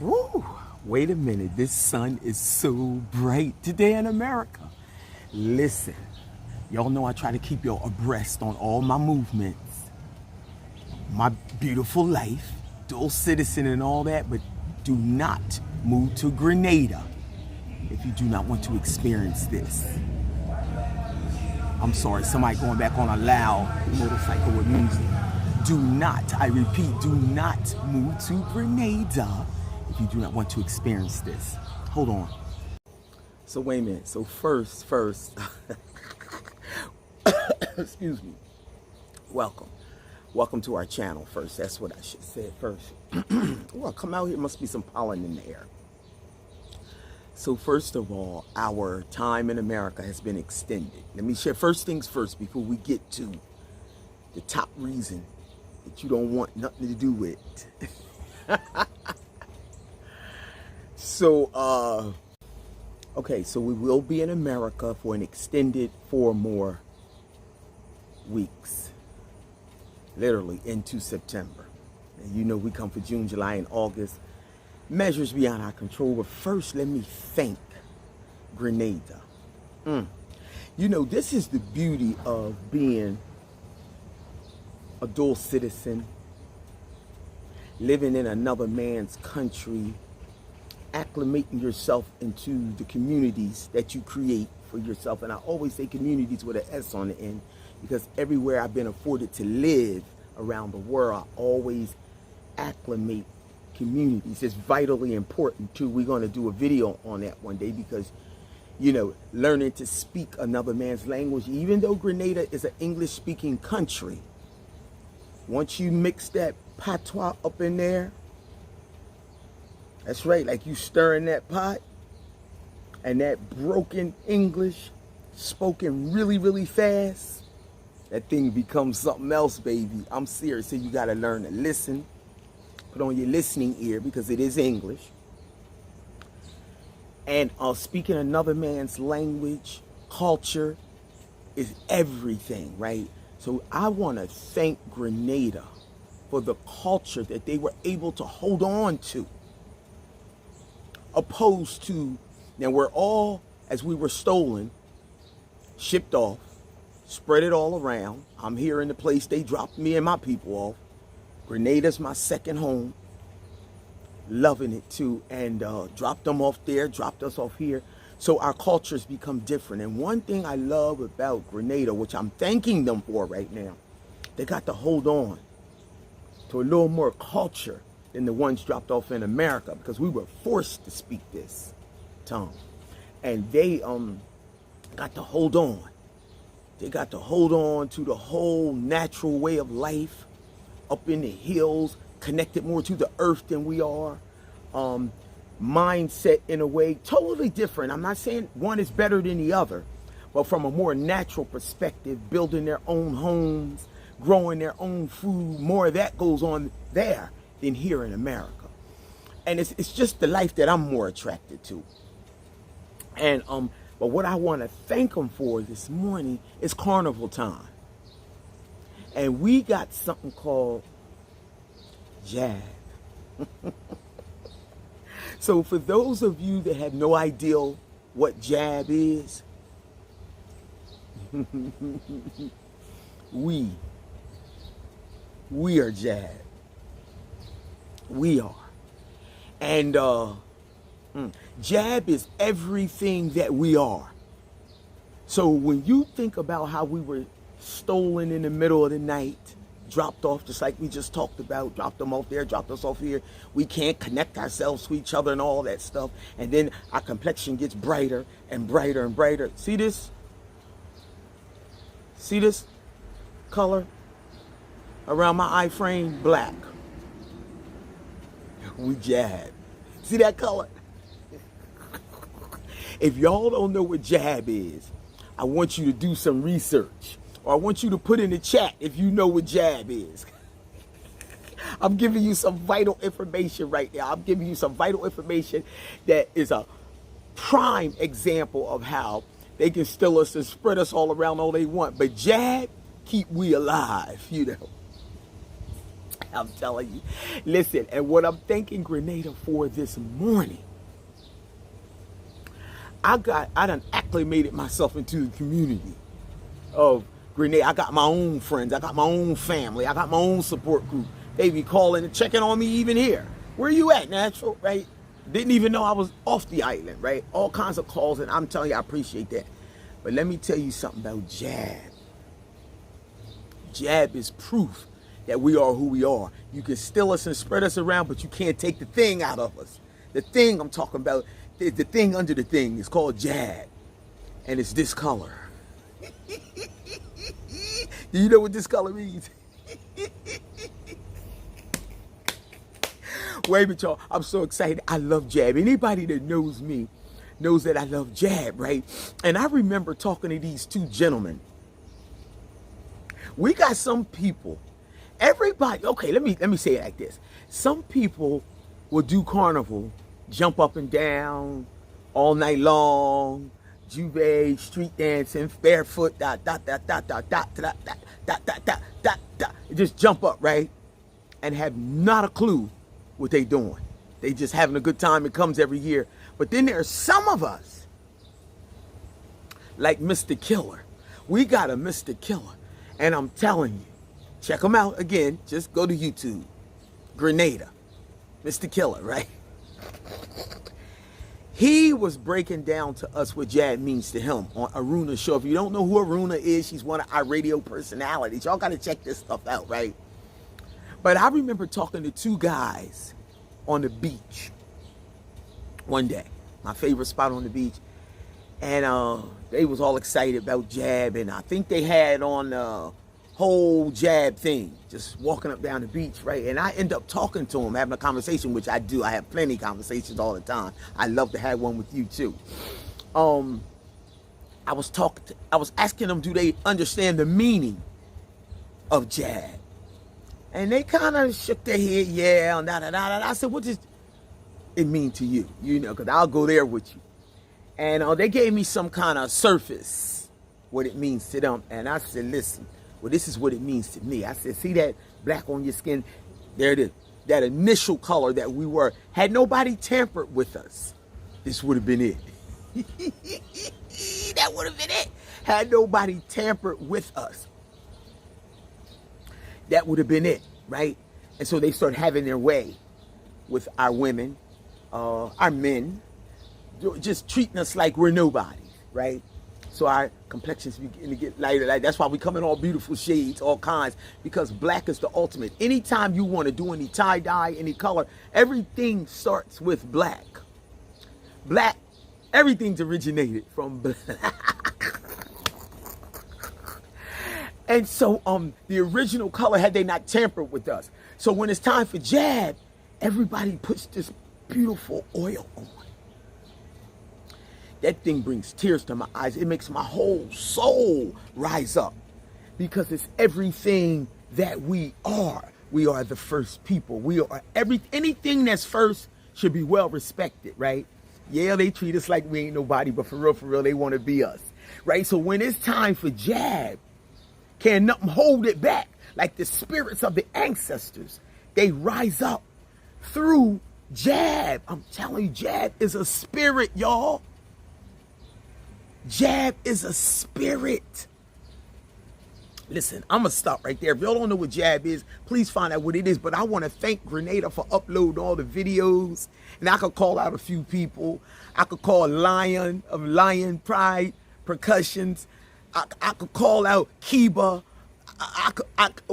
Woo! Wait a minute, this sun is so bright today in America. Listen, y'all know I try to keep y'all abreast on all my movements, my beautiful life, dual citizen and all that, but do not move to Grenada if you do not want to experience this. I'm sorry, somebody going back on a loud motorcycle with music. Do not, I repeat, do not move to Grenada if you do not want to experience this. Hold on. So wait a minute. So first, excuse me. Welcome to our channel first. That's what I should say first. Well, come out here, must be some pollen in the air. So first of all, our time in America has been extended. Let me share first things first before we get to the top reason that you don't want nothing to do with. So, okay, so we will be in America for an extended 4 more weeks, literally into September. And you know we come for June, July, and August. Measures beyond our control. But first, let me thank Grenada. You know, this is the beauty of being a dual citizen, living in another man's country, acclimating yourself into the communities that you create for yourself. And I always say communities with an S on the end, because everywhere I've been afforded to live around the world, I always acclimate communities. It's vitally important too. We're going to do a video on that one day, because you know, learning to speak another man's language, even though Grenada is an English speaking country, once you mix that patois up in there, that's right, like you stirring that pot, and that broken English spoken really, really fast, that thing becomes something else, baby. I'm serious. So you got to learn to listen. Put on your listening ear, because it is English. And speaking another man's language, culture is everything, right? So I want to thank Grenada for the culture that they were able to hold on to. Opposed to, now we're all, as we were stolen, shipped off, spread it all around. I'm here in the place they dropped me and my people off. Grenada's my second home. Loving it too. And dropped them off there, dropped us off here. So our cultures become different. And one thing I love about Grenada, which I'm thanking them for right now, they got to hold on to a little more culture than the ones dropped off in America, because we were forced to speak this tongue. And they got to hold on. They got to hold on to the whole natural way of life, up in the hills, connected more to the earth than we are. Mindset in a way totally different. I'm not saying one is better than the other, but from a more natural perspective, building their own homes, growing their own food, more of that goes on there than here in America. And it's just the life that I'm more attracted to. And but what I want to thank them for this morning is carnival time. And we got something called jab. So for those of you that have no idea what jab is, we are jab. We are. And jab is everything that we are. So when you think about how we were stolen in the middle of the night, dropped off, just like we just talked about, dropped them off there, dropped us off here, we can't connect ourselves to each other and all that stuff, and then our complexion gets brighter and brighter and brighter. See this? See this color around my eye frame? Black. We jab. See that color? If y'all don't know what jab is, I want you to do some research. Or I want you to put in the chat if you know what jab is. I'm giving you some vital information right now. I'm giving you some vital information that is a prime example of how they can steal us and spread us all around all they want. But jab, keep we alive, you know. I'm telling you. Listen, and what I'm thanking Grenada for this morning, I done acclimated myself into the community of Grenada. I got my own friends. I got my own family. I got my own support group. They be calling and checking on me even here. Where you at, Natural? Right? Didn't even know I was off the island, right? All kinds of calls, and I'm telling you, I appreciate that. But let me tell you something about Jab. Jab is proof that we are who we are. You can steal us and spread us around, but you can't take the thing out of us. The thing I'm talking about, the thing under the thing is called Jab. And it's this color. Do you know what this color means? Wait a minute, y'all. I'm so excited. I love Jab. Anybody that knows me knows that I love Jab, right? And I remember talking to these two gentlemen. We got some people, everybody, okay, let me say it like this. Some people will do carnival, jump up and down all night long, juve, street dancing, barefoot, just jump up, right? And have not a clue what they doing. They just having a good time. It comes every year. But then there's some of us, like Mr. Killer. We got a Mr. Killer. And I'm telling you, check them out again. Just go to YouTube. Grenada. Mr. Killer, right? He was breaking down to us what Jab means to him on Aruna's show. If you don't know who Aruna is, she's one of our radio personalities. Y'all got to check this stuff out, right? But I remember talking to two guys on the beach one day. My favorite spot on the beach. And they was all excited about Jab. And I think they had on the whole Jab thing. Just walking up down the beach, right? And I end up talking to them, having a conversation, which I do. I have plenty of conversations all the time. I love to have one with you too. I was asking them, do they understand the meaning of Jab? And they kind of shook their head, yeah, and I said, what does it mean to you? You know, because I'll go there with you. And they gave me some kind of surface, what it means to them. And I said, listen, well, this is what it means to me. I said, see that black on your skin? There it is. That initial color that we were. Had nobody tampered with us, this would have been it. That would have been it. Had nobody tampered with us, that would have been it, right? And so they started having their way with our women, our men, just treating us like we're nobody, right? So our complexions begin to get lighter. Like, that's why we come in all beautiful shades, all kinds, because black is the ultimate. Anytime you want to do any tie-dye, any color, everything starts with black. Black, everything's originated from black. And so the original color, had they not tampered with us. So when it's time for Jab, everybody puts this beautiful oil on. That thing brings tears to my eyes. It makes my whole soul rise up, because it's everything that we are. We are the first people. We are anything that's first should be well respected, right? Yeah, they treat us like we ain't nobody, but for real, they want to be us, right? So when it's time for Jab, can't nothing hold it back. Like the spirits of the ancestors, they rise up through Jab. I'm telling you, Jab is a spirit, y'all. Jab is a spirit. Listen, I'm going to stop right there. If y'all don't know what Jab is, please find out what it is. But I want to thank Grenada for uploading all the videos. And I could call out a few people. I could call Lion of Lion Pride Percussions. I could call out Kiba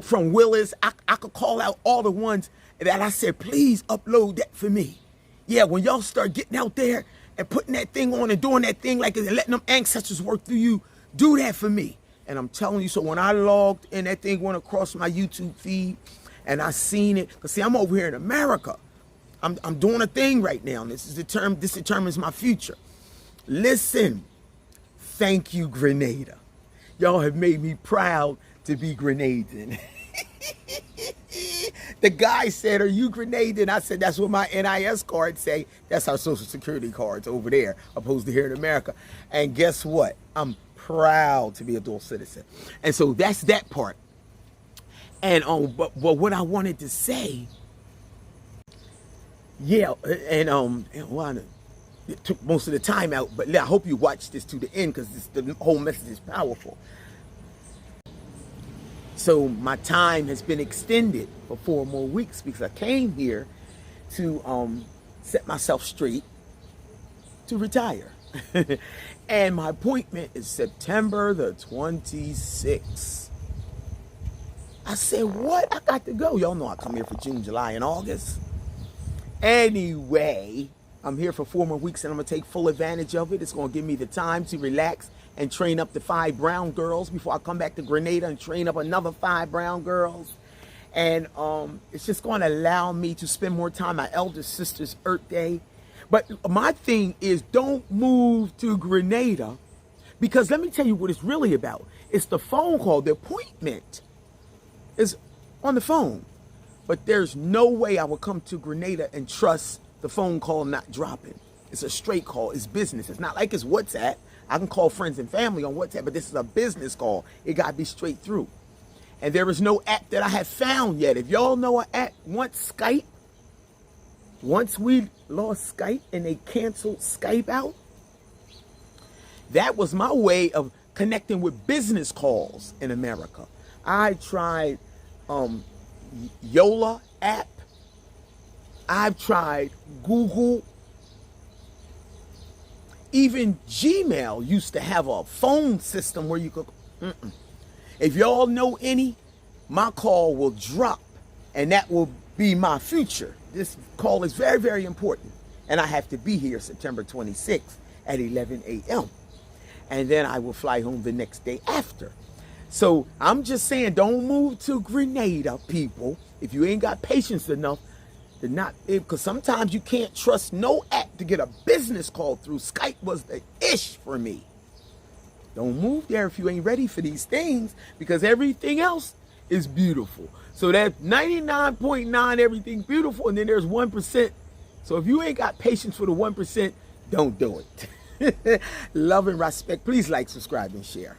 from Willis. I could call out all the ones that I said, please upload that for me. Yeah, when y'all start getting out there and putting that thing on and doing that thing, like letting them ancestors work through you, do that for me. And I'm telling you, so when I logged in, that thing went across my YouTube feed and I seen it. Because see, I'm over here in America. I'm doing a thing right now. And this determines my future. Listen, thank you, Grenada. Y'all have made me proud to be Grenadian. The guy said, are you Grenadian? I said, that's what my NIS card say. That's our social security cards over there, opposed to here in America. And guess what? I'm proud to be a dual citizen. And so that's that part. And but what I wanted to say, yeah, and it took most of the time out, but I hope you watch this to the end because the whole message is powerful. So my time has been extended for 4 more weeks because I came here to set myself straight to retire. And my appointment is September the 26th. I said, what? I got to go. Y'all know I come here for June, July, and August. Anyway, I'm here for 4 more weeks and I'm going to take full advantage of it. It's going to give me the time to relax and train up the 5 brown girls before I come back to Grenada and train up another 5 brown girls. And it's just going to allow me to spend more time my elder sister's Earth Day. But my thing is, don't move to Grenada, because let me tell you what it's really about. It's the phone call. The appointment is on the phone. But there's no way I would come to Grenada and trust the phone call not dropping. It's a straight call. It's business. It's not like it's WhatsApp. I can call friends and family on WhatsApp, but this is a business call. It got to be straight through. And there is no app that I have found yet. If y'all know an app, once we lost Skype and they canceled Skype out, that was my way of connecting with business calls in America. I tried Yola app. I've tried Google. Even Gmail used to have a phone system where you could. If y'all know any, my call will drop, and that will be my future. This call is very, very important, and I have to be here September 26th at 11 a.m. And then I will fly home the next day after. So I'm just saying, don't move to Grenada, people, if you ain't got patience enough to not, because sometimes you can't trust no app to get a business call through. Skype was the ish for me. Don't move there if you ain't ready for these things, because everything else is beautiful. So that's 99.9 everything beautiful, and then there's 1%. So if you ain't got patience for the 1%, don't do it. Love and respect. Please like, subscribe, and share.